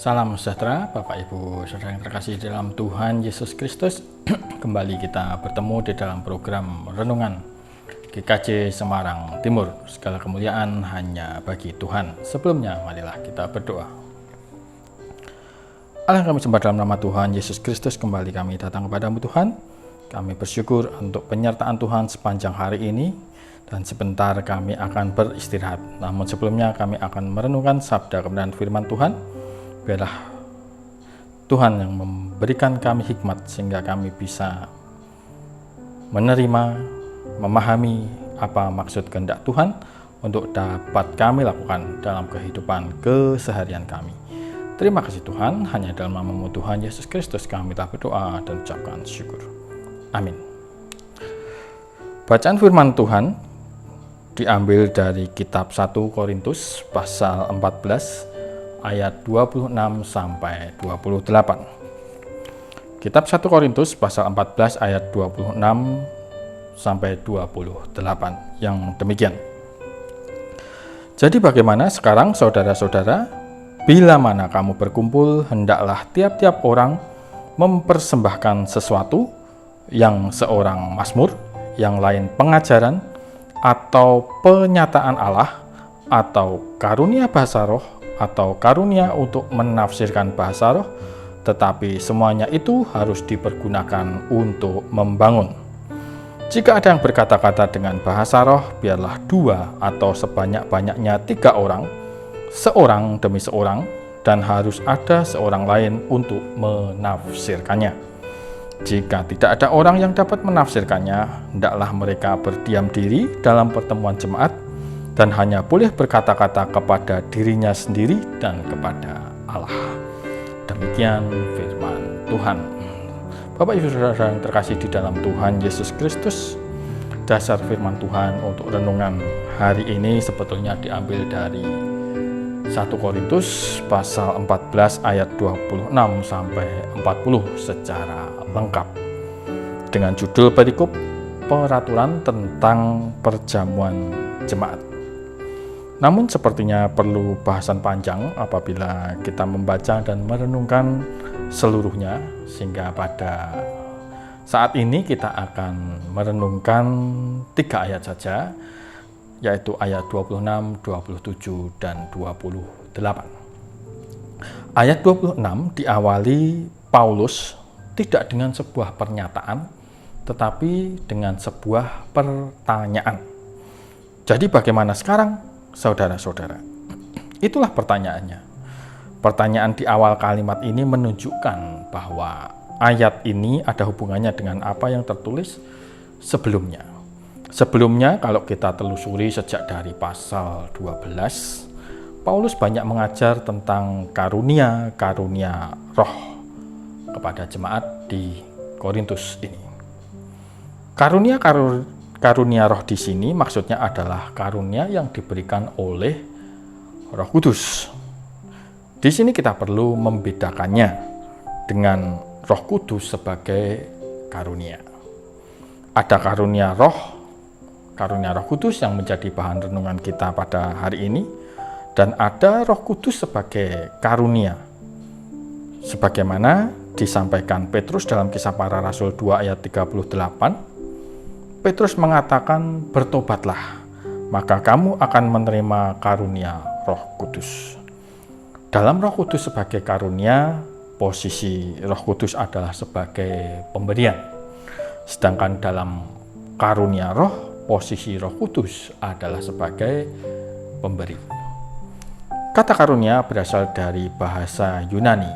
Salam sejahtera Bapak Ibu Saudara yang terkasih dalam Tuhan Yesus Kristus. Kembali kita bertemu di dalam program Renungan GKJ Semarang Timur. Segala kemuliaan hanya bagi Tuhan. Sebelumnya marilah kita berdoa. Allah yang kami sembah dalam nama Tuhan Yesus Kristus, kembali kami datang kepadamu Tuhan. Kami bersyukur untuk penyertaan Tuhan sepanjang hari ini, dan sebentar kami akan beristirahat. Namun sebelumnya kami akan merenungkan sabda kebenaran firman Tuhan. Biarlah Tuhan yang memberikan kami hikmat sehingga kami bisa menerima, memahami apa maksud kehendak Tuhan untuk dapat kami lakukan dalam kehidupan keseharian kami. Terima kasih Tuhan, hanya dalam nama Tuhan Yesus Kristus kami telah berdoa dan ucapkan syukur. Amin. Bacaan firman Tuhan diambil dari kitab 1 Korintus pasal 14 ayat 26 sampai 28. Kitab 1 Korintus pasal 14 ayat 26 sampai 28 yang demikian. Jadi bagaimana sekarang saudara-saudara, bila mana kamu berkumpul, hendaklah tiap-tiap orang mempersembahkan sesuatu, yang seorang mazmur, yang lain pengajaran atau penyataan Allah, atau karunia bahasa roh, atau karunia untuk menafsirkan bahasa roh, tetapi semuanya itu harus dipergunakan untuk membangun. Jika ada yang berkata-kata dengan bahasa roh, biarlah 2 atau sebanyak-banyaknya 3 orang, seorang demi seorang, dan harus ada seorang lain untuk menafsirkannya. Jika tidak ada orang yang dapat menafsirkannya, hendaklah mereka berdiam diri dalam pertemuan jemaat, dan hanya boleh berkata-kata kepada dirinya sendiri dan kepada Allah. Demikian firman Tuhan. Bapak Ibu Saudara yang terkasih di dalam Tuhan Yesus Kristus, dasar firman Tuhan untuk renungan hari ini sebetulnya diambil dari 1 Korintus pasal 14 ayat 26 sampai 40 secara lengkap, dengan judul perikop peraturan tentang perjamuan jemaat. Namun sepertinya perlu bahasan panjang apabila kita membaca dan merenungkan seluruhnya, sehingga pada saat ini kita akan merenungkan 3 ayat saja, yaitu ayat 26, 27, dan 28. Ayat 26 diawali Paulus tidak dengan sebuah pernyataan, tetapi dengan sebuah pertanyaan. Jadi bagaimana sekarang, saudara-saudara? Itulah pertanyaannya. Pertanyaan di awal kalimat ini menunjukkan bahwa ayat ini ada hubungannya dengan apa yang tertulis sebelumnya. Sebelumnya, kalau kita telusuri sejak dari pasal 12, Paulus banyak mengajar tentang karunia roh kepada jemaat di Korintus ini. Karunia roh di sini maksudnya adalah karunia yang diberikan oleh Roh Kudus. Di sini kita perlu membedakannya dengan Roh Kudus sebagai karunia. Ada karunia Roh Kudus yang menjadi bahan renungan kita pada hari ini, dan ada Roh Kudus sebagai karunia. Sebagaimana disampaikan Petrus dalam Kisah Para Rasul 2 ayat 38, Petrus mengatakan, bertobatlah, maka kamu akan menerima karunia Roh Kudus. Dalam Roh Kudus sebagai karunia, posisi Roh Kudus adalah sebagai pemberian. Sedangkan dalam karunia roh, posisi Roh Kudus adalah sebagai pemberi. Kata karunia berasal dari bahasa Yunani,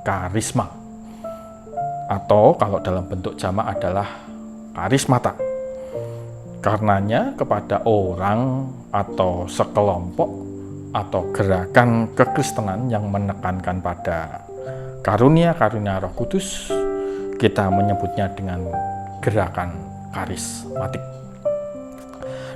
karisma, atau kalau dalam bentuk jamak adalah karismata. Karenanya kepada orang atau sekelompok atau gerakan kekristenan yang menekankan pada karunia-karunia Roh Kudus, kita menyebutnya dengan gerakan karismatik.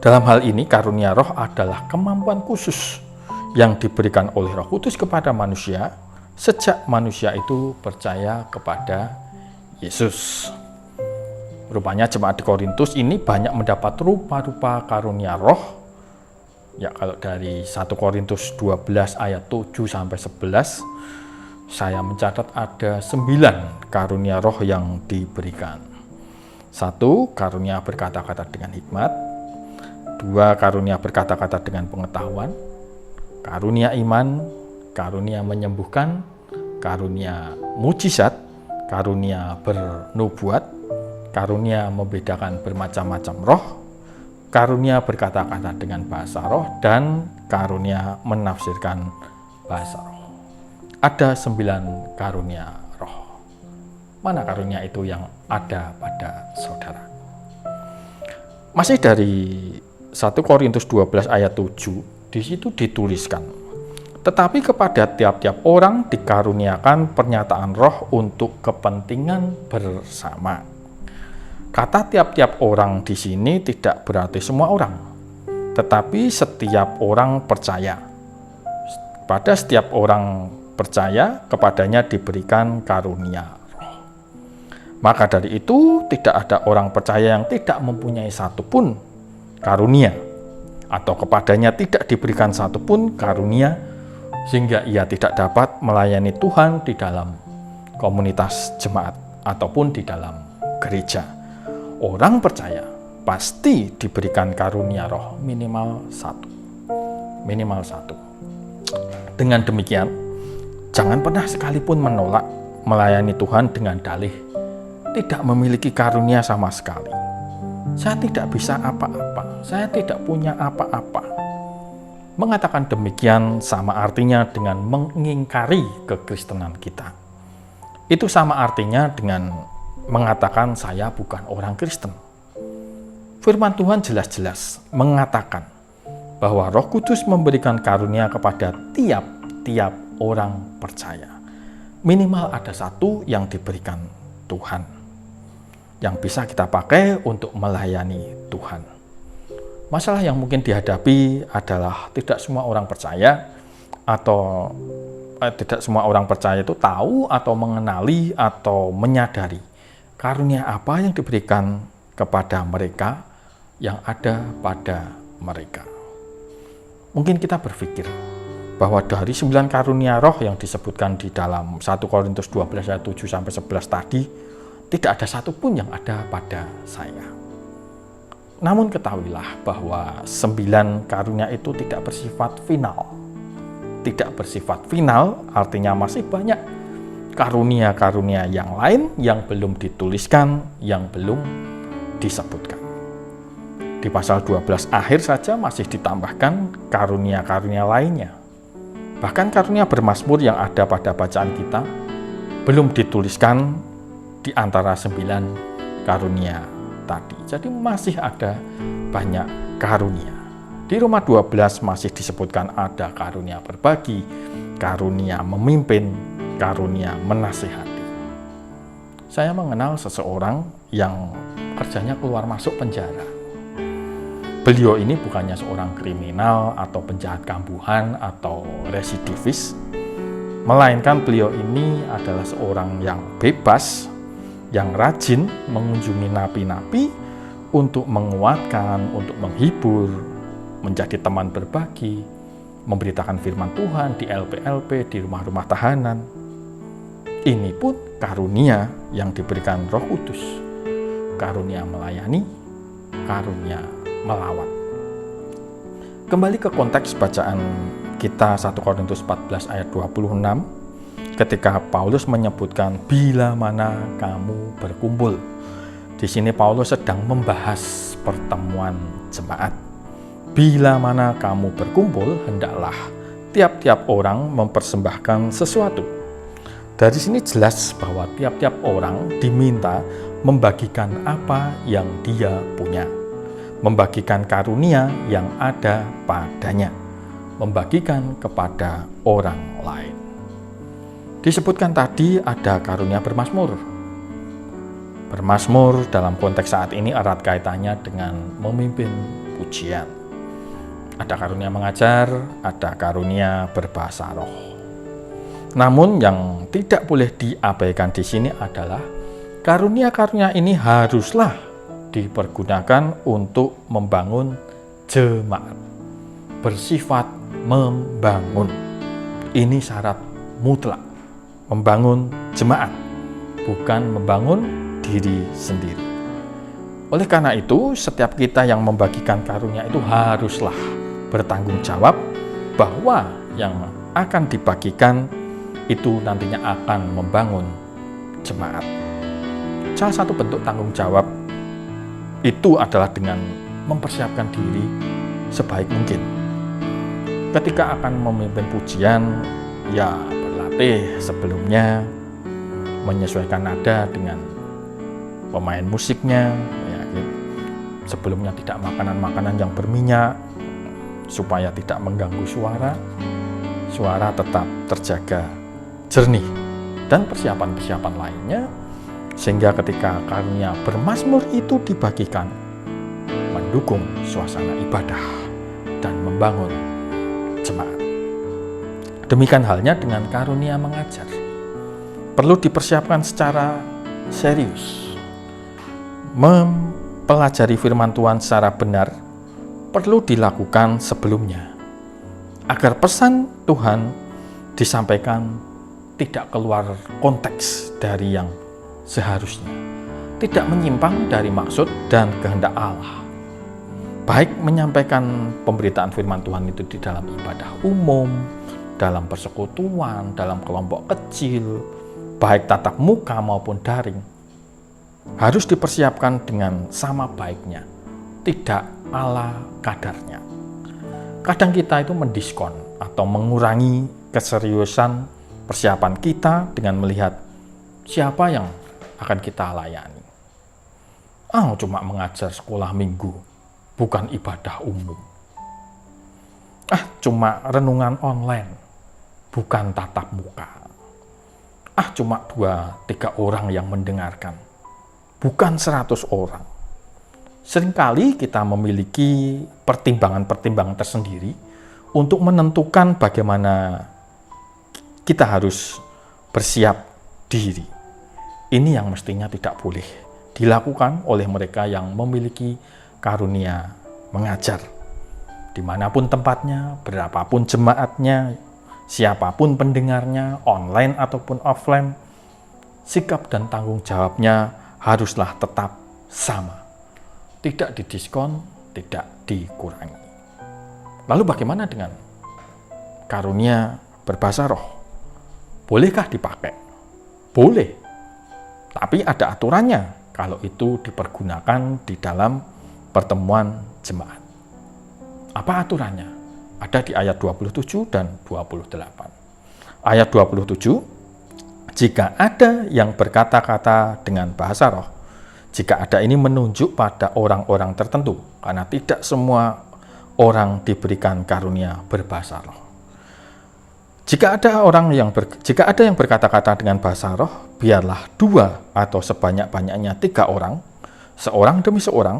Dalam hal ini, karunia roh adalah kemampuan khusus yang diberikan oleh Roh Kudus kepada manusia sejak manusia itu percaya kepada Yesus. Rupanya jemaat di Korintus ini banyak mendapat rupa-rupa karunia roh. Ya, kalau dari 1 Korintus 12 ayat 7 sampai 11 saya mencatat ada 9 karunia roh yang diberikan. 1. Karunia berkata-kata dengan hikmat. 2. Karunia berkata-kata dengan pengetahuan. Karunia iman, karunia menyembuhkan, karunia mujizat, karunia bernubuat, karunia membedakan bermacam-macam roh, karunia berkata-kata dengan bahasa roh, dan karunia menafsirkan bahasa roh. Ada 9 karunia roh. Mana karunia itu yang ada pada saudara? Masih dari 1 Korintus 12 ayat 7, di situ dituliskan, tetapi kepada tiap-tiap orang dikaruniakan pernyataan roh untuk kepentingan bersama. Kata tiap-tiap orang di sini tidak berarti semua orang, tetapi setiap orang percaya. Pada setiap orang percaya, kepadanya diberikan karunia roh. Maka dari itu, tidak ada orang percaya yang tidak mempunyai satupun karunia, atau kepadanya tidak diberikan satupun karunia, sehingga ia tidak dapat melayani Tuhan di dalam komunitas jemaat ataupun di dalam gereja. Orang percaya pasti diberikan karunia roh minimal 1. Minimal 1. Dengan demikian, jangan pernah sekalipun menolak melayani Tuhan dengan dalih tidak memiliki karunia sama sekali. Saya tidak bisa apa-apa, saya tidak punya apa-apa. Mengatakan demikian sama artinya dengan mengingkari kekristenan kita. Itu sama artinya dengan mengatakan saya bukan orang Kristen. Firman Tuhan jelas-jelas mengatakan bahwa Roh Kudus memberikan karunia kepada tiap-tiap orang percaya. Minimal ada 1 yang diberikan Tuhan, yang bisa kita pakai untuk melayani Tuhan. Masalah yang mungkin dihadapi adalah tidak semua orang percaya atau tidak semua orang percaya itu tahu atau mengenali atau menyadari karunia apa yang diberikan kepada mereka yang ada pada mereka. Mungkin kita berpikir bahwa dari 9 karunia roh yang disebutkan di dalam 1 Korintus 12 ayat 7 sampai 11 tadi, tidak ada satupun yang ada pada saya. Namun ketahuilah bahwa 9 karunia itu tidak bersifat final. Tidak bersifat final artinya masih banyak karunia-karunia yang lain yang belum dituliskan, yang belum disebutkan. Di pasal 12 akhir saja masih ditambahkan karunia-karunia lainnya. Bahkan karunia bermazmur yang ada pada bacaan kita belum dituliskan di antara 9 karunia tadi. Jadi masih ada banyak karunia. Di Roma 12 masih disebutkan ada karunia berbagi, karunia memimpin, karunia menasihati. Saya mengenal seseorang yang kerjanya keluar masuk penjara. Beliau ini bukannya seorang kriminal atau penjahat kambuhan atau residivis, melainkan beliau ini adalah seorang yang bebas, yang rajin mengunjungi napi-napi untuk menguatkan, untuk menghibur, menjadi teman berbagi, memberitakan firman Tuhan di LP-LP, di rumah-rumah tahanan. Ini pun karunia yang diberikan Roh Kudus. Karunia melayani, karunia melawat. Kembali ke konteks bacaan kita 1 Korintus 14 ayat 26, ketika Paulus menyebutkan bila mana kamu berkumpul. Di sini Paulus sedang membahas pertemuan jemaat. Bila mana kamu berkumpul, hendaklah tiap-tiap orang mempersembahkan sesuatu. Dari sini jelas bahwa tiap-tiap orang diminta membagikan apa yang dia punya, membagikan karunia yang ada padanya, membagikan kepada orang lain. Disebutkan tadi ada karunia bermazmur. Bermazmur dalam konteks saat ini erat kaitannya dengan memimpin pujian. Ada karunia mengajar, ada karunia berbahasa roh. Namun yang tidak boleh diabaikan di sini adalah karunia-karunia ini haruslah dipergunakan untuk membangun jemaat, bersifat membangun. Ini syarat mutlak. membangun jemaat, bukan membangun diri sendiri. Oleh karena itu, setiap kita yang membagikan karunia itu haruslah bertanggung jawab bahwa yang akan dibagikan itu nantinya akan membangun jemaat. Salah satu bentuk tanggung jawab itu adalah dengan mempersiapkan diri sebaik mungkin. Ketika akan memimpin pujian, ya berlatih sebelumnya, menyesuaikan nada dengan pemain musiknya, ya, sebelumnya tidak makanan-makanan yang berminyak, supaya tidak mengganggu suara tetap terjaga jernih, dan persiapan-persiapan lainnya, sehingga ketika karunia bermazmur itu dibagikan, mendukung suasana ibadah dan membangun jemaat. Demikian halnya dengan karunia mengajar. Perlu dipersiapkan secara serius. Mempelajari firman Tuhan secara benar perlu dilakukan sebelumnya, agar pesan Tuhan disampaikan tidak keluar konteks dari yang seharusnya, tidak menyimpang dari maksud dan kehendak Allah. Baik menyampaikan pemberitaan firman Tuhan itu di dalam ibadah umum, dalam persekutuan, dalam kelompok kecil, baik tatap muka maupun daring, harus dipersiapkan dengan sama baiknya, tidak ala kadarnya. Kadang kita itu mendiskon atau mengurangi keseriusan persiapan kita dengan melihat siapa yang akan kita layani. Cuma mengajar sekolah minggu, bukan ibadah umum. Cuma renungan online, bukan tatap muka. Cuma 2-3 orang yang mendengarkan, bukan 100 orang. Seringkali kita memiliki pertimbangan-pertimbangan tersendiri untuk menentukan bagaimana kita harus bersiap diri. Ini yang mestinya tidak boleh dilakukan oleh mereka yang memiliki karunia mengajar. Dimanapun tempatnya, berapapun jemaatnya, siapapun pendengarnya, online ataupun offline, sikap dan tanggung jawabnya haruslah tetap sama. Tidak didiskon, tidak dikurangi. Lalu bagaimana dengan karunia berbahasa roh? Bolehkah dipakai? Boleh. Tapi ada aturannya kalau itu dipergunakan di dalam pertemuan jemaat. Apa aturannya? Ada di ayat 27 dan 28. Ayat 27, jika ada yang berkata-kata dengan bahasa roh, jika ada ini menunjuk pada orang-orang tertentu, karena tidak semua orang diberikan karunia berbahasa roh. Jika ada yang berkata-kata dengan bahasa roh, biarlah 2 atau sebanyak-banyaknya 3 orang, seorang demi seorang,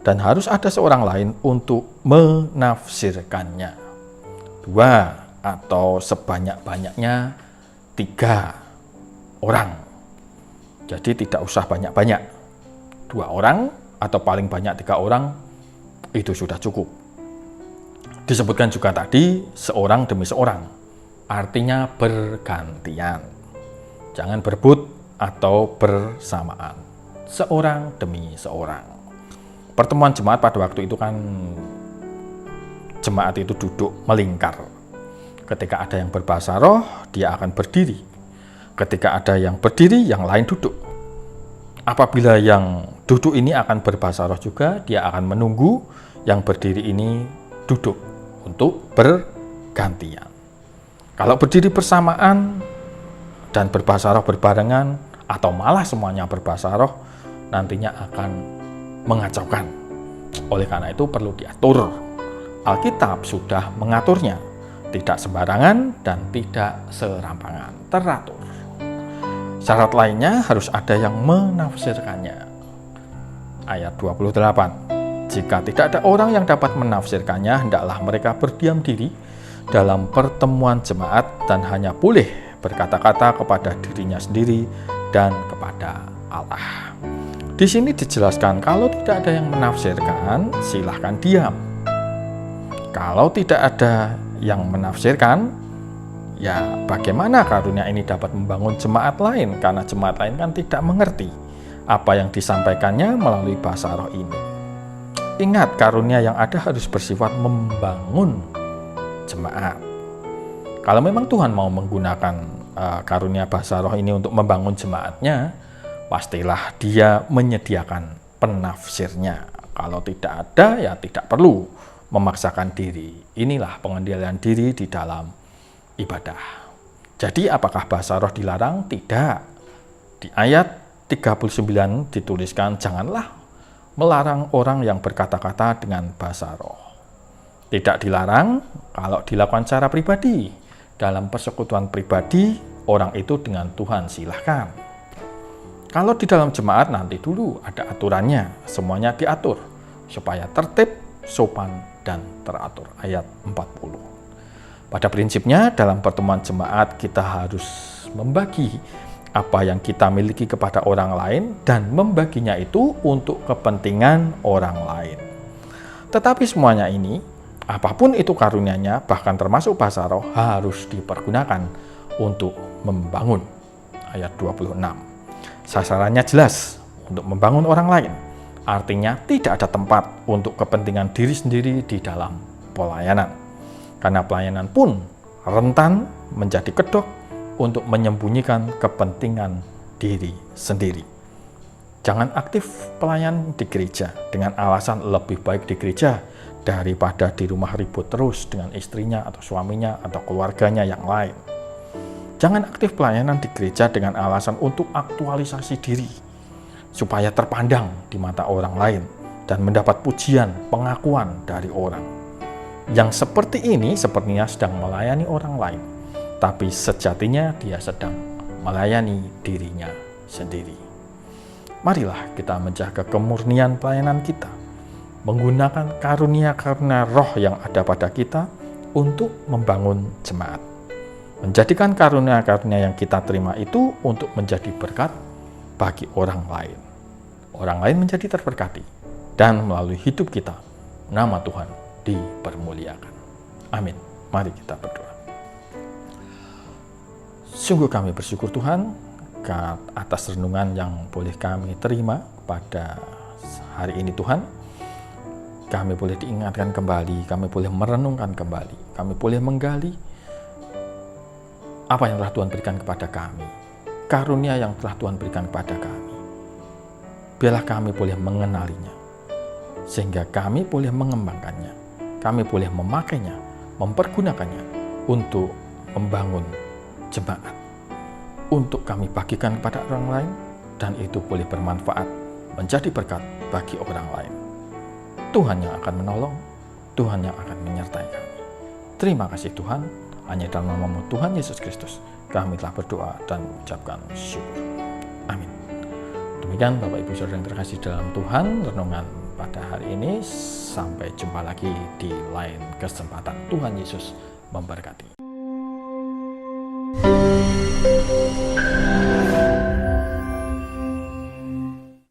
dan harus ada seorang lain untuk menafsirkannya. 2 atau sebanyak-banyaknya 3 orang. Jadi tidak usah banyak-banyak. 2 orang atau paling banyak 3 orang, itu sudah cukup. Disebutkan juga tadi seorang demi seorang. Artinya bergantian. Jangan berebut atau bersamaan. Seorang demi seorang. Pertemuan jemaat pada waktu itu kan jemaat itu duduk melingkar. Ketika ada yang berbahasa roh, dia akan berdiri. Ketika ada yang berdiri, yang lain duduk. Apabila yang duduk ini akan berbahasa roh juga, dia akan menunggu yang berdiri ini duduk untuk bergantian. Kalau berdiri bersamaan dan berbahasa roh berbarengan, atau malah semuanya berbahasa roh, nantinya akan mengacaukan. Oleh karena itu perlu diatur. Alkitab sudah mengaturnya, tidak sembarangan dan tidak serampangan, teratur. Syarat lainnya harus ada yang menafsirkannya. Ayat 28. Jika tidak ada orang yang dapat menafsirkannya, hendaklah mereka berdiam diri dalam pertemuan jemaat dan hanya boleh berkata-kata kepada dirinya sendiri dan kepada Allah. Di sini dijelaskan kalau tidak ada yang menafsirkan, silahkan diam. Kalau tidak ada yang menafsirkan, Ya, bagaimana karunia ini dapat membangun jemaat lain? Karena jemaat lain kan tidak mengerti apa yang disampaikannya melalui bahasa roh ini. Ingat, karunia yang ada harus bersifat membangun jemaat. Kalau memang Tuhan mau menggunakan karunia bahasa roh ini untuk membangun jemaatnya, pastilah Dia menyediakan penafsirnya. Kalau tidak ada, ya tidak perlu memaksakan diri. Inilah pengendalian diri di dalam ibadah. Jadi apakah bahasa roh dilarang? Tidak. Di ayat 39 dituliskan, janganlah melarang orang yang berkata-kata dengan bahasa roh. Tidak dilarang kalau dilakukan secara pribadi. Dalam persekutuan pribadi, orang itu dengan Tuhan silahkan. Kalau di dalam jemaat nanti dulu ada aturannya, semuanya diatur supaya tertib, sopan, dan teratur. Ayat 40. Pada prinsipnya dalam pertemuan jemaat kita harus membagi apa yang kita miliki kepada orang lain dan membaginya itu untuk kepentingan orang lain. Tetapi semuanya ini, apapun itu karunianya, bahkan termasuk bahasa roh, harus dipergunakan untuk membangun. Ayat 26. Sasarannya jelas, untuk membangun orang lain. Artinya tidak ada tempat untuk kepentingan diri sendiri di dalam pelayanan. Karena pelayanan pun rentan menjadi kedok untuk menyembunyikan kepentingan diri sendiri. Jangan aktif pelayan di gereja dengan alasan lebih baik di gereja daripada di rumah ribut terus dengan istrinya atau suaminya atau keluarganya yang lain. Jangan aktif pelayanan di gereja dengan alasan untuk aktualisasi diri, supaya terpandang di mata orang lain dan mendapat pujian, pengakuan dari orang. Yang seperti ini sepertinya sedang melayani orang lain, tapi sejatinya dia sedang melayani dirinya sendiri. Marilah kita menjaga kemurnian pelayanan kita, menggunakan karunia-karunia roh yang ada pada kita untuk membangun jemaat. Menjadikan karunia-karunia yang kita terima itu untuk menjadi berkat bagi orang lain. Orang lain menjadi terberkati, dan melalui hidup kita, nama Tuhan dipermuliakan. Amin. Mari kita berdoa. Sungguh kami bersyukur Tuhan atas renungan yang boleh kami terima pada hari ini Tuhan. Kami boleh diingatkan kembali, kami boleh merenungkan kembali, kami boleh menggali apa yang telah Tuhan berikan kepada kami, karunia yang telah Tuhan berikan kepada kami. Biarlah kami boleh mengenalinya, sehingga kami boleh mengembangkannya. Kami boleh memakainya, mempergunakannya untuk membangun jemaat, untuk kami bagikan kepada orang lain, dan itu boleh bermanfaat menjadi berkat bagi orang lain. Tuhan yang akan menolong, Tuhan yang akan menyertai kami. Terima kasih Tuhan, hanya dalam nama-Mu Tuhan Yesus Kristus kami telah berdoa dan mengucapkan syukur. Amin. Demikian Bapak Ibu Saudara yang terkasih dalam Tuhan, renungan pada hari ini. Sampai jumpa lagi di lain kesempatan. Tuhan Yesus memberkati.